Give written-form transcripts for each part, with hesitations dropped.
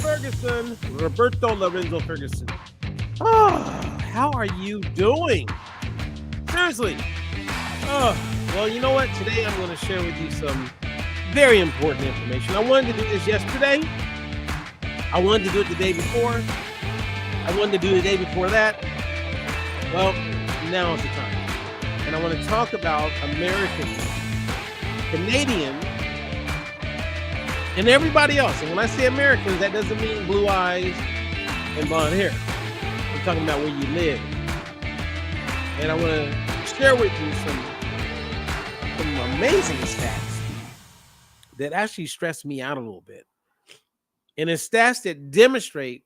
Ferguson, Roberto Lorenzo Ferguson. Oh, how are you doing? Seriously. Oh, well, you know what? Today I'm going to share with you some very important information. I wanted to do this yesterday. I wanted to do it the day before. I wanted to do it the day before that. Well, now is the time. And I want to talk about Americans, Canadians, and everybody else. And when I say Americans, that doesn't mean blue eyes and blonde hair. I'm talking about where you live. And I want to share with you some amazing stats that actually stress me out a little bit. And it's stats that demonstrate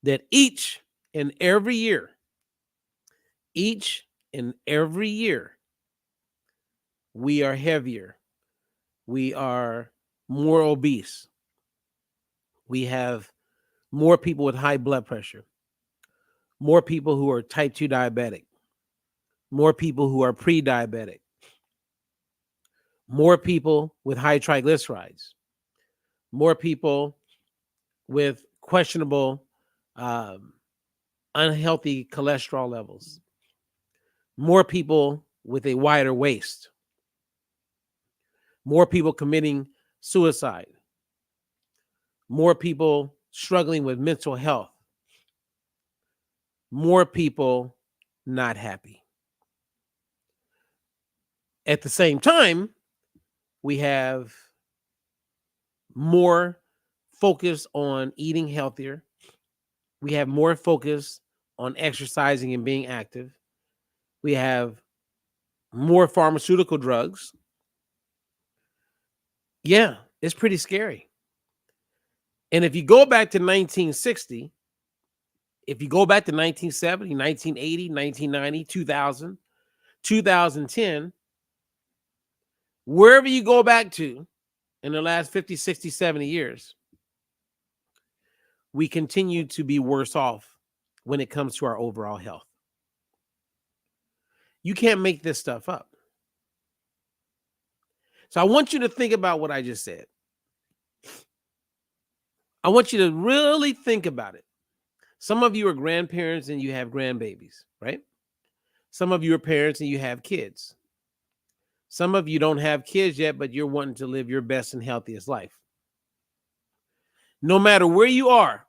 that each and every year, we are heavier. We are more obese. We have more people with high blood pressure, more people who are type 2 diabetic, more people who are pre-diabetic, more people with high triglycerides, more people with questionable, unhealthy cholesterol levels, more people with a wider waist, more people committing suicide, more people struggling with mental health, more people not happy. At the same time, we have more focus on eating healthier. We have more focus on exercising and being active. We have more pharmaceutical drugs. Yeah, it's pretty scary. And if you go back to 1960, if you go back to 1970, 1980, 1990, 2000, 2010, wherever you go back to in the last 50, 60, 70 years, we continue to be worse off when it comes to our overall health. You can't make this stuff up. So I want you to think about what I just said. I want you to really think about it. Some of you are grandparents and you have grandbabies, right? Some of you are parents and you have kids. Some of you don't have kids yet, but you're wanting to live your best and healthiest life. No matter where you are,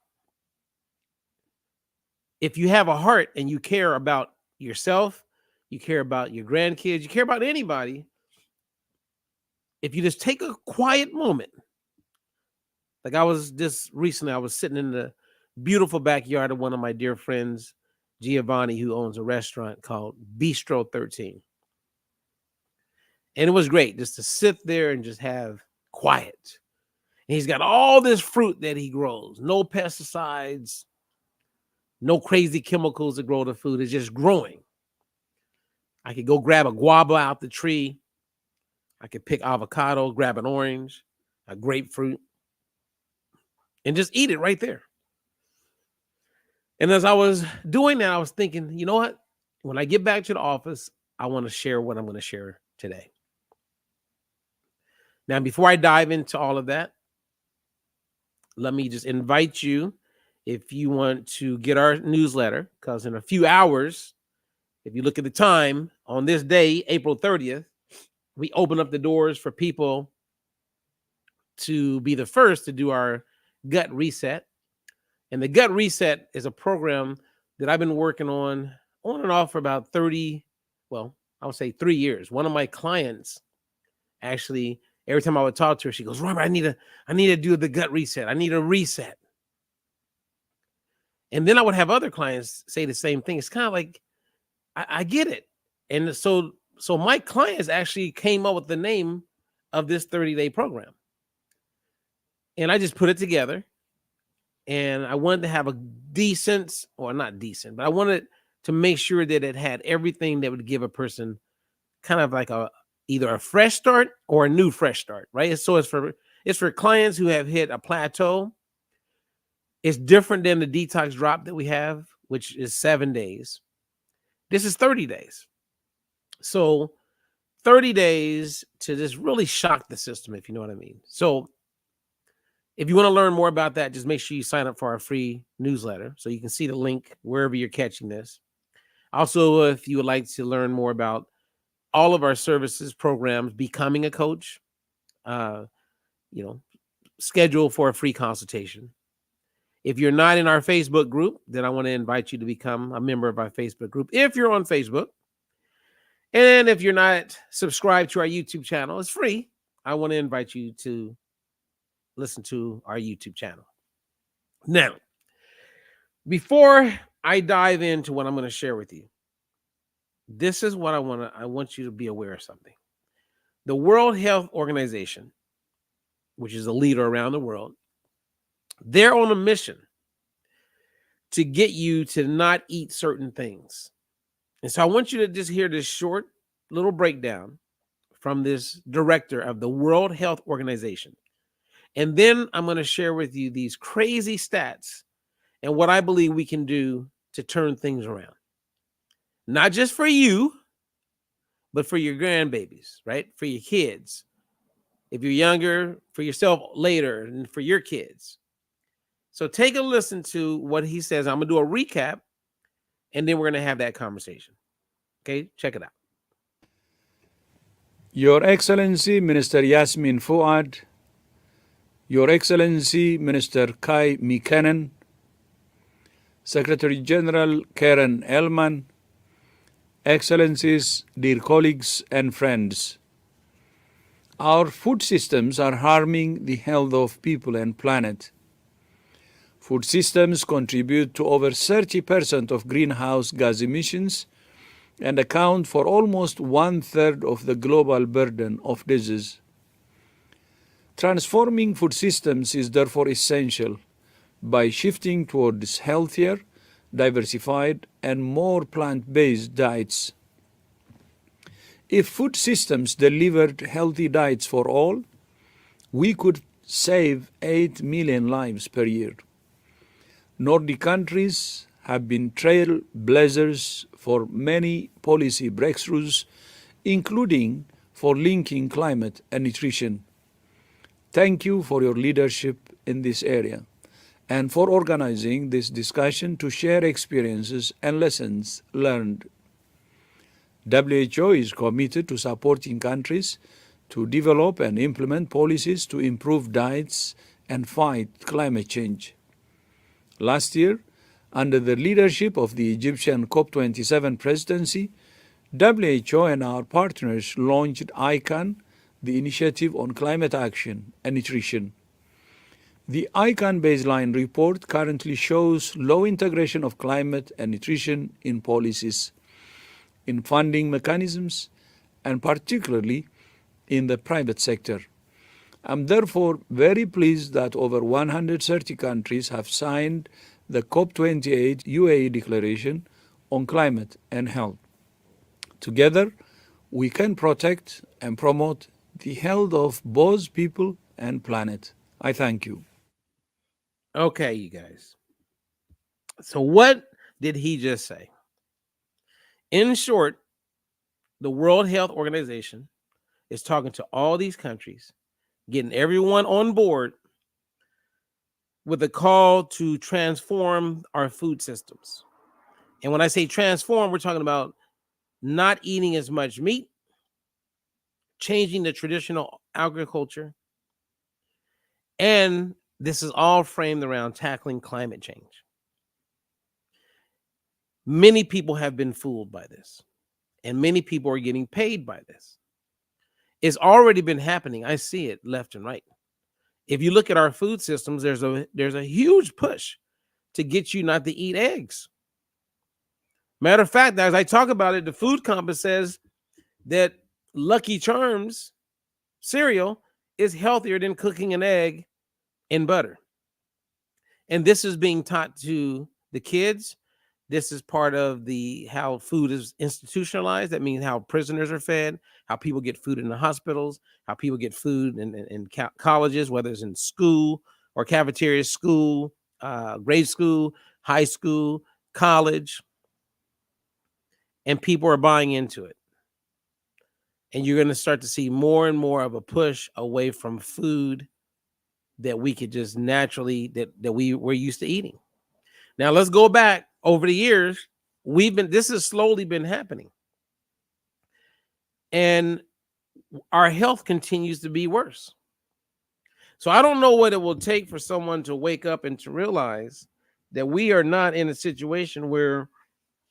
if you have a heart and you care about yourself, you care about your grandkids, you care about anybody, if you just take a quiet moment, like I was sitting in the beautiful backyard of one of my dear friends, Giovanni, who owns a restaurant called Bistro 13. And it was great just to sit there and just have quiet. And he's got all this fruit that he grows, no pesticides, no crazy chemicals that grow the food. It's just growing. I could go grab a guava out the tree. I could pick avocado, grab an orange, a grapefruit, and just eat it right there. And as I was doing that, I was thinking, you know what? When I get back to the office, I want to share what I'm going to share today. Now, before I dive into all of that, let me just invite you, if you want to get our newsletter, because in a few hours, if you look at the time, on this day, April 30th, we open up the doors for people to be the first to do our gut reset. And the gut reset is a program that I've been working on and off for about 3 years. One of my clients, actually, every time I would talk to her, she goes, Robert, I need to do the gut reset. I need a reset. And then I would have other clients say the same thing. It's kind of like, I get it. And so my clients actually came up with the name of this 30-day program. And I just put it together. And I wanted to have a decent, or not decent, but I wanted to make sure that it had everything that would give a person kind of like either a fresh start or a new fresh start, right? So it's for clients who have hit a plateau. It's different than the detox drop that we have, which is 7 days. This is 30 days. So 30 days to just really shock the system, if you know what I mean. So If you want to learn more about that, just make sure you sign up for our free newsletter so you can see the link wherever you're catching this. Also, if you would like to learn more about all of our services, programs, becoming a coach, you know, schedule for a free consultation. If you're not in our Facebook group, then I want to invite you to become a member of our Facebook group if you're on Facebook. And if you're not subscribed to our YouTube channel, it's free. I want to invite you to listen to our YouTube channel. Now, before I dive into what I'm going to share with you, this is what I want you to be aware of something. The World Health Organization, which is a leader around the world, they're on a mission to get you to not eat certain things. And so I want you to just hear this short little breakdown from this director of the World Health Organization. And then I'm going to share with you these crazy stats and what I believe we can do to turn things around. Not just for you, but for your grandbabies, right? For your kids. If you're younger, for yourself later, and for your kids. So take a listen to what he says. I'm going to do a recap, and then we're going to have that conversation. Okay, check it out. Your Excellency Minister Yasmin Fuad, Your Excellency Minister Kai Mikanen, Secretary General Karen Elman, Excellencies, dear colleagues and friends. Our food systems are harming the health of people and planet. Food systems contribute to over 30% of greenhouse gas emissions and account for almost 1/3 of the global burden of disease. Transforming food systems is therefore essential by shifting towards healthier, diversified, and more plant-based diets. If food systems delivered healthy diets for all, we could save 8 million lives per year. Nordic countries have been trailblazers for many policy breakthroughs, including for linking climate and nutrition. Thank you for your leadership in this area and for organizing this discussion to share experiences and lessons learned. WHO is committed to supporting countries to develop and implement policies to improve diets and fight climate change. Last year, under the leadership of the Egyptian COP27 presidency, WHO and our partners launched ICAN, the Initiative on Climate Action and Nutrition. The ICAN baseline report currently shows low integration of climate and nutrition in policies, in funding mechanisms, and particularly in the private sector. I'm therefore very pleased that over 130 countries have signed the COP28 UAE Declaration on Climate and Health. Together, we can protect and promote the health of both people and planet. I thank you. Okay, you guys. So what did he just say? In short, the World Health Organization is talking to all these countries, getting everyone on board with a call to transform our food systems. And when I say transform, we're talking about not eating as much meat, changing the traditional agriculture, and this is all framed around tackling climate change. Many people have been fooled by this, and many people are getting paid by this. It's already been happening. I see it left and right. If you look at our food systems, there's a huge push to get you not to eat eggs. Matter of fact, as I talk about it, the Food Compass says that Lucky Charms cereal is healthier than cooking an egg in butter. And this is being taught to the kids. This is part of how food is institutionalized. That means how prisoners are fed, how people get food in the hospitals, how people get food in colleges, whether it's in school or cafeteria, school, grade school, high school, college. And people are buying into it. And you're going to start to see more and more of a push away from food that we could just naturally that we were used to eating. Now let's go back over the years. This has slowly been happening. And our health continues to be worse. So I don't know what it will take for someone to wake up and to realize that we are not in a situation where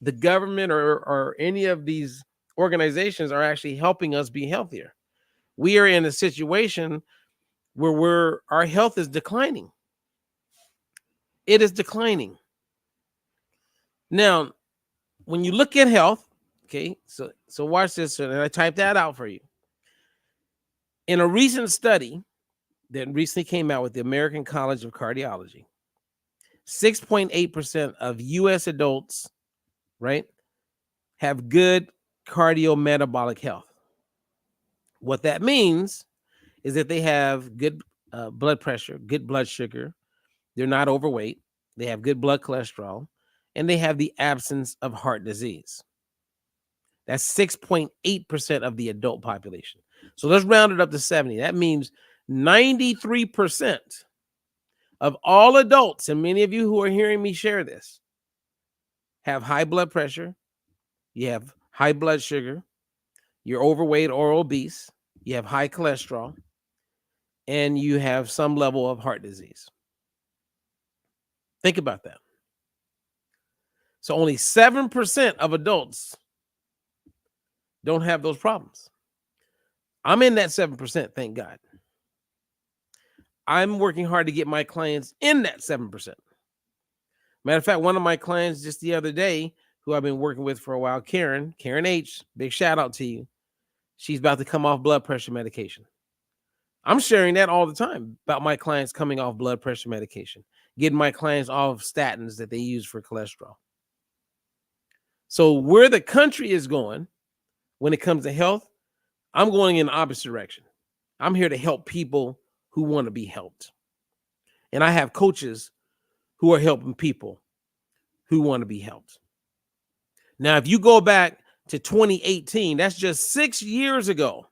the government or any of these organizations are actually helping us be healthier. We are in a situation where our health is declining. It is declining. Now, when you look at health, okay, so watch this, and I typed that out for you. In a recent study that recently came out with the American College of Cardiology, 6.8% of U.S. adults, right, have good cardiometabolic health. What that means is that they have good blood pressure, good blood sugar, they're not overweight, they have good blood cholesterol, and they have the absence of heart disease. That's 6.8% of the adult population. So let's round it up to 70. That means 93% of all adults, and many of you who are hearing me share this, have high blood pressure, you have high blood sugar, you're overweight or obese, you have high cholesterol, and you have some level of heart disease. Think about that. So only 7% of adults don't have those problems. I'm in that 7%, thank God. I'm working hard to get my clients in that 7%. Matter of fact, one of my clients just the other day, who I've been working with for a while, Karen H, big shout out to you. She's about to come off blood pressure medication. I'm sharing that all the time about my clients coming off blood pressure medication, getting my clients off statins that they use for cholesterol. So where the country is going when it comes to health, I'm going in the opposite direction. I'm here to help people who want to be helped. And I have coaches who are helping people who want to be helped. Now, if you go back to 2018, that's just 6 years ago,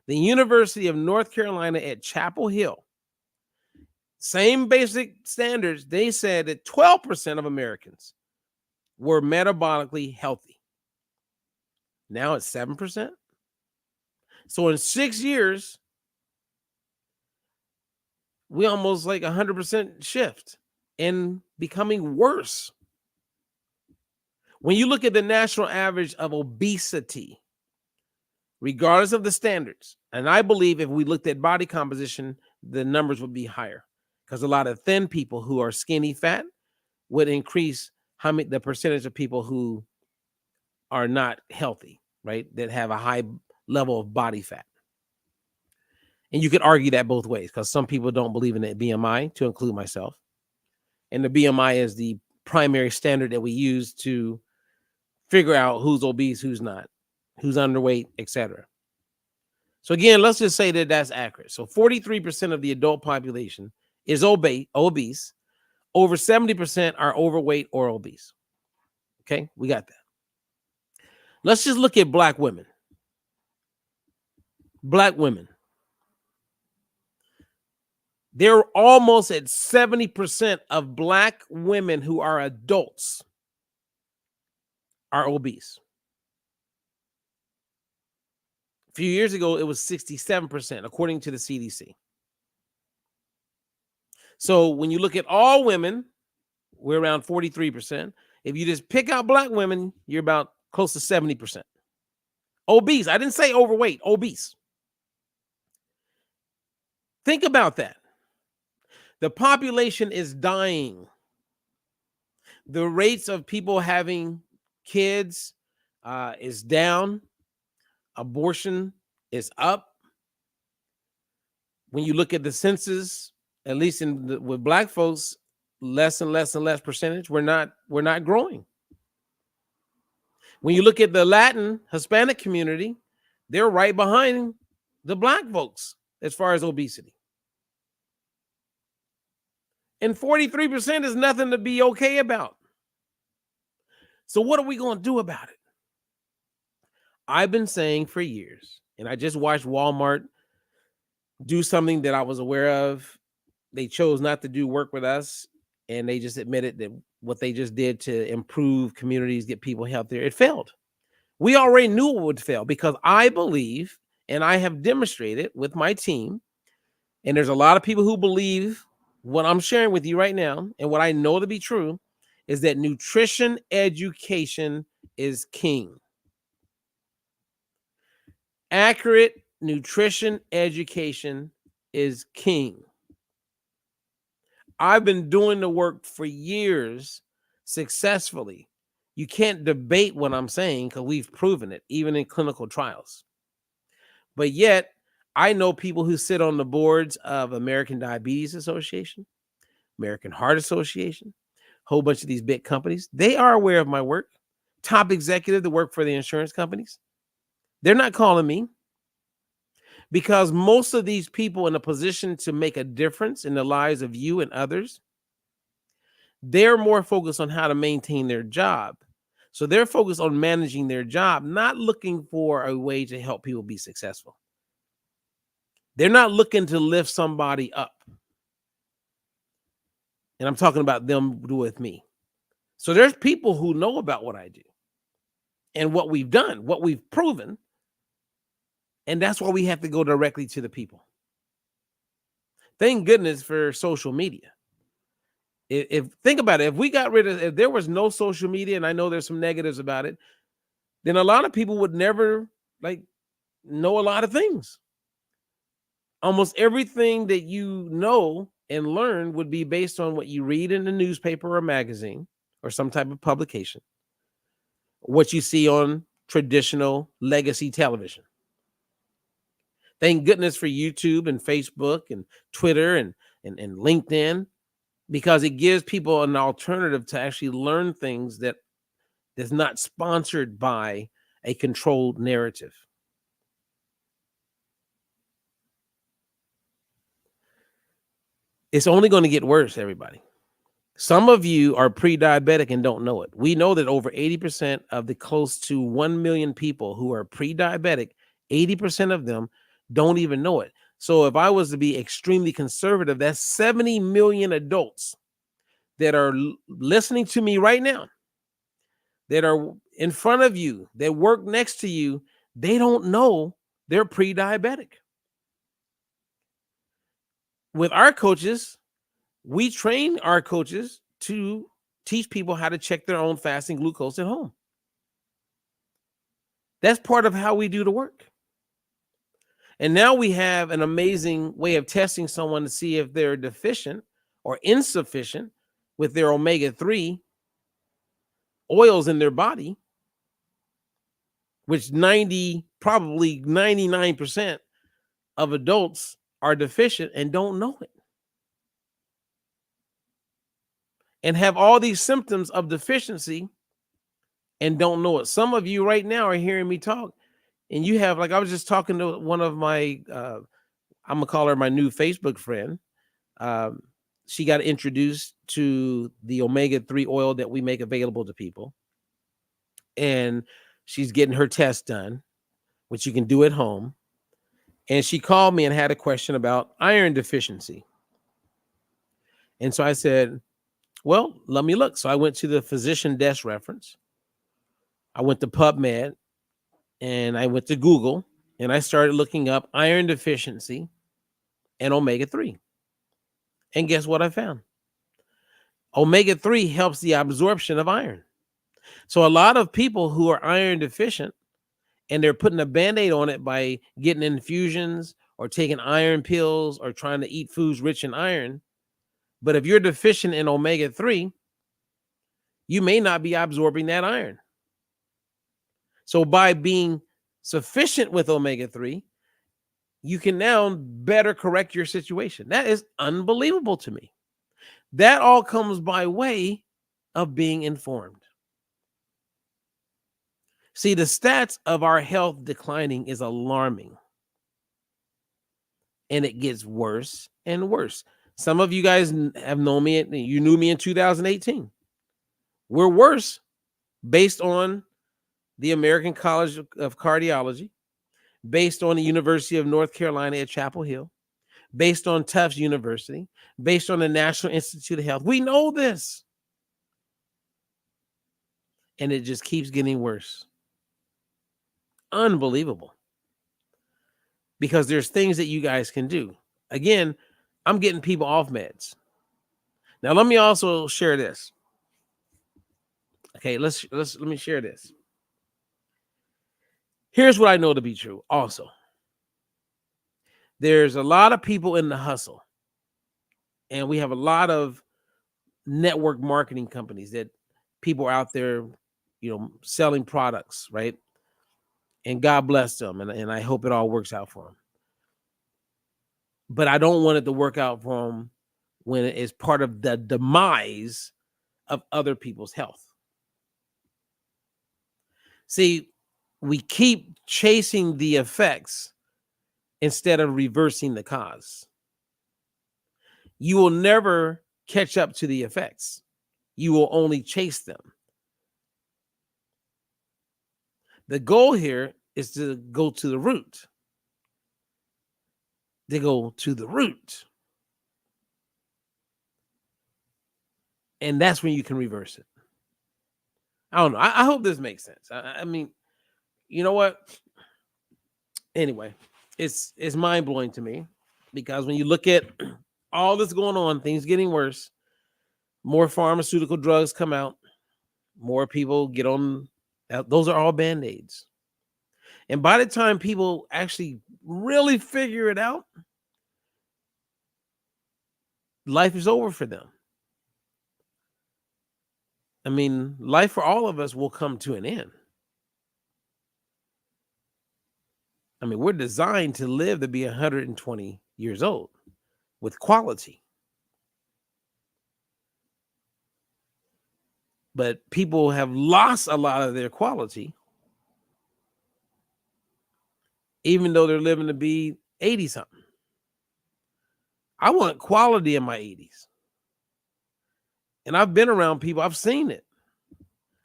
the University of North Carolina at Chapel Hill, same basic standards, they said that 12% of Americans were metabolically healthy. Now it's 7%. So in 6 years, we almost like 100% shift and becoming worse. When you look at the national average of obesity, regardless of the standards, and I believe if we looked at body composition, the numbers would be higher because a lot of thin people who are skinny fat would increase the percentage of people who are not healthy, right? That have a high level of body fat. And you could argue that both ways because some people don't believe in the BMI, to include myself. And the BMI is the primary standard that we use to figure out who's obese, who's not, who's underweight, etc. So again, let's just say that that's accurate. So 43% of the adult population is obese. Over 70% are overweight or obese. Okay, we got that. Let's just look at Black women. Black women. They're almost at 70% of Black women who are adults are obese. A few years ago, it was 67%, according to the CDC. So when you look at all women, we're around 43%. If you just pick out Black women, you're about close to 70%. Obese. I didn't say overweight, obese. Think about that. The population is dying. The rates of people having kids is down. Abortion is up. When you look at the census, at least with Black folks, less and less and less percentage. We're not growing. When you look at the Latin Hispanic community, they're right behind the Black folks as far as obesity. And 43% is nothing to be okay about. So what are we going to do about it? I've been saying for years, and I just watched Walmart do something that I was aware of they chose not to do work with us, and they just admitted that what they just did to improve communities, get people healthier, it failed. We already knew it would fail because I believe, and I have demonstrated with my team, and there's a lot of people who believe what I'm sharing with you right now, and what I know to be true is that nutrition education is king. Accurate nutrition education is king. I've been doing the work for years successfully. You can't debate what I'm saying because we've proven it, even in clinical trials. But yet, I know people who sit on the boards of American Diabetes Association, American Heart Association, a whole bunch of these big companies. They are aware of my work. Top executive that work for the insurance companies. They're not calling me because most of these people in a position to make a difference in the lives of you and others, they're more focused on how to maintain their job. So they're focused on managing their job, not looking for a way to help people be successful. They're not looking to lift somebody up. And I'm talking about them with me. So there's people who know about what I do and what we've done, what we've proven. And that's why we have to go directly to the people. Thank goodness for social media. If think about it, if there was no social media, and I know there's some negatives about it, then a lot of people would never know a lot of things. Almost everything that you know and learn would be based on what you read in the newspaper or magazine or some type of publication, what you see on traditional legacy television. Thank goodness for YouTube and Facebook and Twitter and LinkedIn, because it gives people an alternative to actually learn things that's not sponsored by a controlled narrative. It's only going to get worse, everybody. Some of you are pre-diabetic and don't know it. We know that over 80% of the close to 1 million people who are pre-diabetic, 80% of them don't even know it. So if I was to be extremely conservative, that's 70 million adults that are listening to me right now, that are in front of you, that work next to you. They don't know they're pre-diabetic. With our coaches, we train our coaches to teach people how to check their own fasting glucose at home. That's part of how we do the work. And now we have an amazing way of testing someone to see if they're deficient or insufficient with their omega-3 oils in their body, which probably 99% of adults are deficient and don't know it. And have all these symptoms of deficiency and don't know it. Some of you right now are hearing me talk, and you have, I was just talking to one of my, I'm gonna call her my new Facebook friend. She got introduced to the omega-3 oil that we make available to people. And she's getting her test done, which you can do at home. And she called me and had a question about iron deficiency. And so I said, well, let me look. So I went to the physician desk reference. I went to PubMed and I went to Google and I started looking up iron deficiency and omega-3. And guess what I found? Omega-3 helps the absorption of iron. So a lot of people who are iron deficient and they're putting a Band-Aid on it by getting infusions or taking iron pills or trying to eat foods rich in iron. But if you're deficient in omega-3, you may not be absorbing that iron. So by being sufficient with omega-3, you can now better correct your situation. That is unbelievable to me. That all comes by way of being informed. See, the stats of our health declining is alarming. And it gets worse and worse. Some of you guys have known me. You knew me in 2018. We're worse based on the American College of Cardiology, based on the University of North Carolina at Chapel Hill, based on Tufts University, based on the National Institute of Health. We know this. And it just keeps getting worse. Unbelievable. Because there's things that you guys can do. Again, I'm getting people off meds. Now, let me also share this. Okay, let me share this. Here's what I know to be true also. There's a lot of people in the hustle, and we have a lot of network marketing companies that people are out there, selling products, right? And God bless them, and I hope it all works out for them. But I don't want it to work out for them when it is part of the demise of other people's health. See, we keep chasing the effects instead of reversing the cause. You will never catch up to the effects. You will only chase them. The goal here is to go to the root. They go to the root. And that's when you can reverse it. I don't know. I hope this makes sense. I mean, you know what? Anyway, it's mind-blowing to me, because when you look at all that's going on, things getting worse, more pharmaceutical drugs come out, more people get on. Those are all Band-Aids. And by the time people actually really figure it out, life is over for them. I mean, life for all of us will come to an end. I mean, we're designed to live to be 120 years old with quality. But people have lost a lot of their quality, even though they're living to be 80-something. I want quality in my 80s. And I've been around people. I've seen it.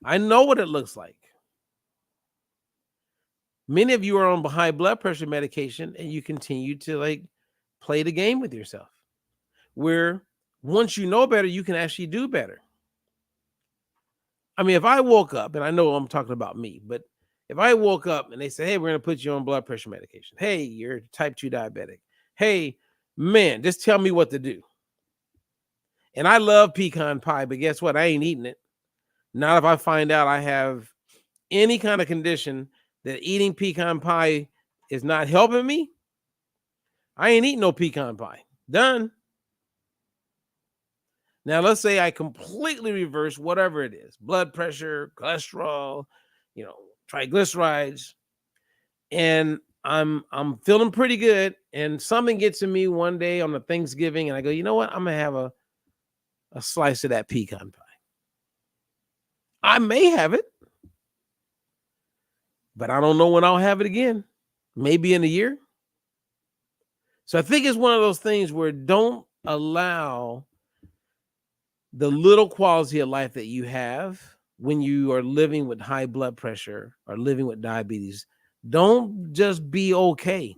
I know what it looks like. Many of you are on high blood pressure medication, and you continue to play the game with yourself, where once you know better, you can actually do better. I mean, if I woke up, and I know I'm talking about me, but if I woke up and they say, hey, we're going to put you on blood pressure medication. Hey, you're type 2 diabetic. Hey, man, just tell me what to do. And I love pecan pie, but guess what? I ain't eating it. Not if I find out I have any kind of condition that eating pecan pie is not helping me. I ain't eating no pecan pie. Done. Now, let's say I completely reverse whatever it is, blood pressure, cholesterol, triglycerides, and I'm feeling pretty good, and something gets to me one day on a Thanksgiving, and I go, you know what? I'm going to have a slice of that pecan pie. I may have it, but I don't know when I'll have it again. Maybe in a year. So I think it's one of those things where don't allow the little quality of life that you have when you are living with high blood pressure or living with diabetes. Don't just be okay.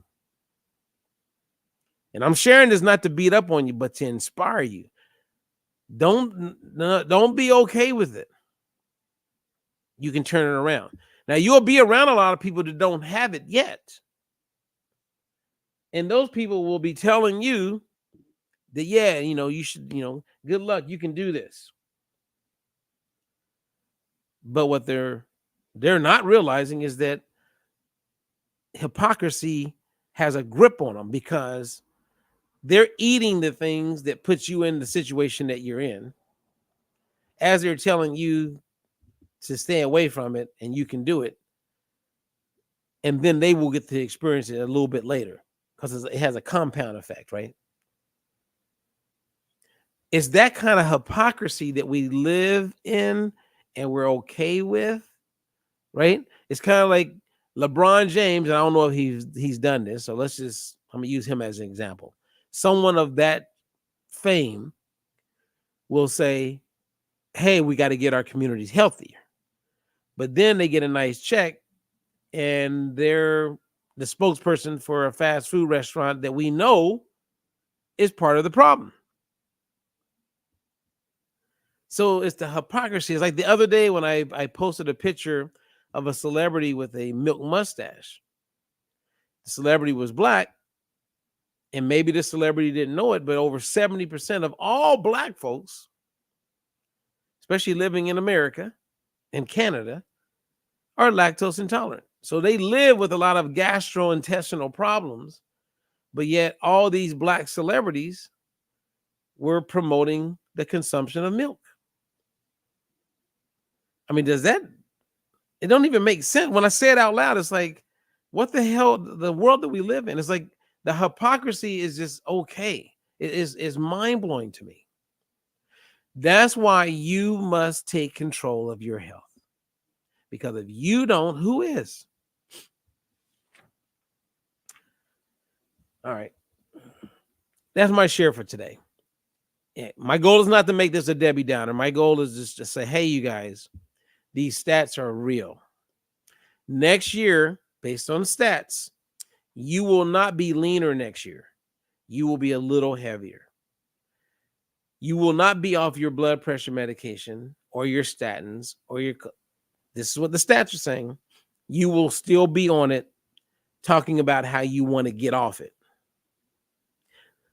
And I'm sharing this not to beat up on you, but to inspire you. Don't be okay with it. You can turn it around. Now, you'll be around a lot of people that don't have it yet. And those people will be telling you that, yeah, you should, good luck, you can do this. But what they're not realizing is that hypocrisy has a grip on them, because they're eating the things that put you in the situation that you're in, as they're telling you to stay away from it and you can do it. And then they will get to experience it a little bit later, because it has a compound effect, right? It's that kind of hypocrisy that we live in and we're okay with, right? It's kind of like LeBron James, and I don't know if he's done this, so I'm going to use him as an example. Someone of that fame will say, hey, we got to get our communities healthier. But then they get a nice check, and they're the spokesperson for a fast food restaurant that we know is part of the problem. So it's the hypocrisy. It's like the other day when I posted a picture of a celebrity with a milk mustache. The celebrity was black, and maybe the celebrity didn't know it, but over 70% of all black folks, especially living in America and Canada, are lactose intolerant. So they live with a lot of gastrointestinal problems, but yet all these black celebrities were promoting the consumption of milk. I mean, it don't even make sense. When I say it out loud, it's like, what the hell, the world that we live in? It's like the hypocrisy is just okay. It is mind-blowing to me. That's why you must take control of your health. Because if you don't, who is? All right. That's my share for today. Yeah, my goal is not to make this a Debbie Downer. My goal is just to say, hey, you guys, these stats are real. Next year, based on stats, you will not be leaner next year. You will be a little heavier. You will not be off your blood pressure medication or your statins or your. This is what the stats are saying. You will still be on it, talking about how you want to get off it.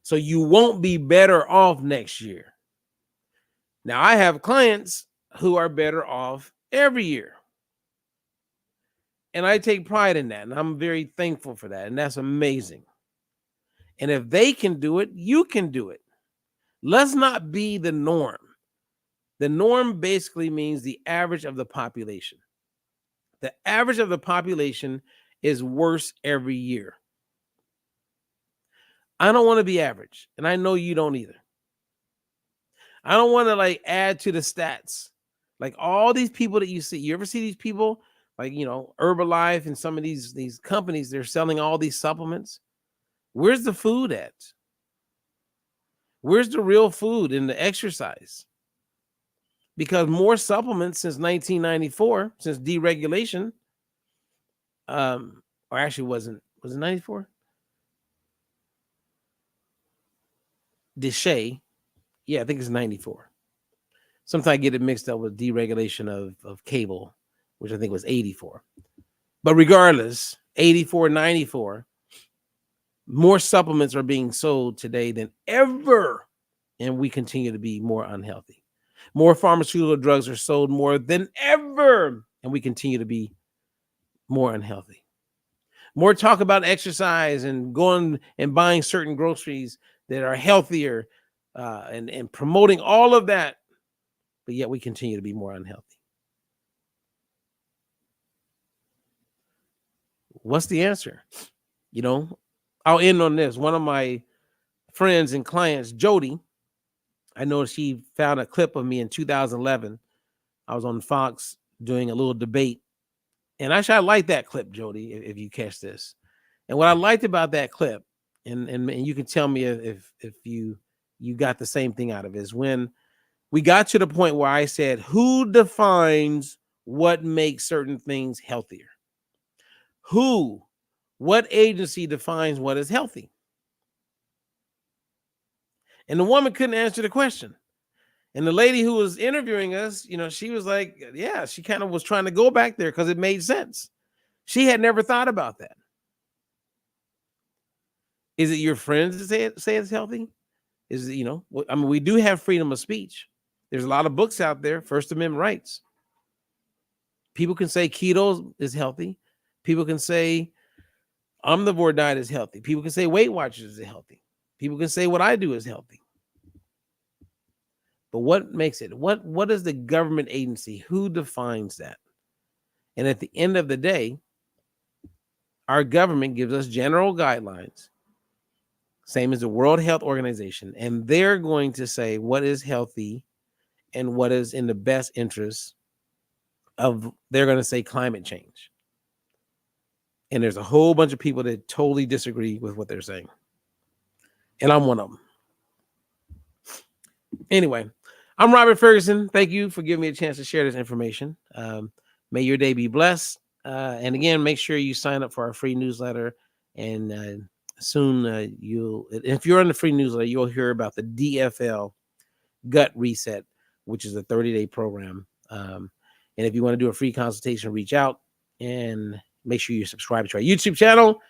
So you won't be better off next year. Now, I have clients who are better off every year. And I take pride in that. And I'm very thankful for that. And that's amazing. And if they can do it, you can do it. Let's not be the norm. The norm basically means the average of the population. The average of the population is worse every year. I don't want to be average. And I know you don't either. I don't want to add to the stats. Like all these people that you see, you ever see these people like, Herbalife and some of these companies, they're selling all these supplements. Where's the food at? Where's the real food and the exercise? Because more supplements since 1994, since deregulation, or actually was it 94? Deshay. Yeah, I think it's 94. Sometimes I get it mixed up with deregulation of cable, which I think was 84. But regardless, 84, 94, more supplements are being sold today than ever, and we continue to be more unhealthy. More pharmaceutical drugs are sold more than ever, and we continue to be more unhealthy. More talk about exercise and going and buying certain groceries that are healthier and promoting all of that, but yet we continue to be more unhealthy. What's the answer? I'll end on this. One of my friends and clients, Jody, I know she found a clip of me in 2011. I was on Fox doing a little debate. And actually, I like that clip, Jody, if you catch this. And what I liked about that clip, and you can tell me if you got the same thing out of it, is when we got to the point where I said, who defines what makes certain things healthier? What agency defines what is healthy? And the woman couldn't answer the question. And the lady who was interviewing us, she was like, yeah, she kind of was trying to go back there because it made sense. She had never thought about that. Is it your friends that say it's healthy? Is it, we do have freedom of speech. There's a lot of books out there, First Amendment rights. People can say keto is healthy. People can say omnivore diet is healthy. People can say Weight Watchers is healthy. People can say what I do is healthy. But what makes it? What is the government agency? Who defines that? And at the end of the day, our government gives us general guidelines, same as the World Health Organization, and they're going to say what is healthy and what is in the best interest of, they're going to say climate change. And there's a whole bunch of people that totally disagree with what they're saying. And I'm one of them. Anyway, I'm Robert Ferguson. Thank you for giving me a chance to share this information. May your day be blessed. And again, make sure you sign up for our free newsletter and soon if you're on the free newsletter, you'll hear about the DFL Gut Reset, which is a 30-day program. And if you want to do a free consultation, reach out and make sure you subscribe to our YouTube channel.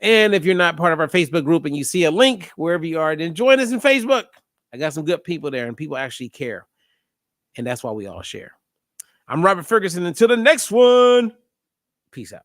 And if you're not part of our Facebook group and you see a link wherever you are, then join us in Facebook. I got some good people there, and people actually care. And that's why we all share. I'm Robert Ferguson. Until the next one, peace out.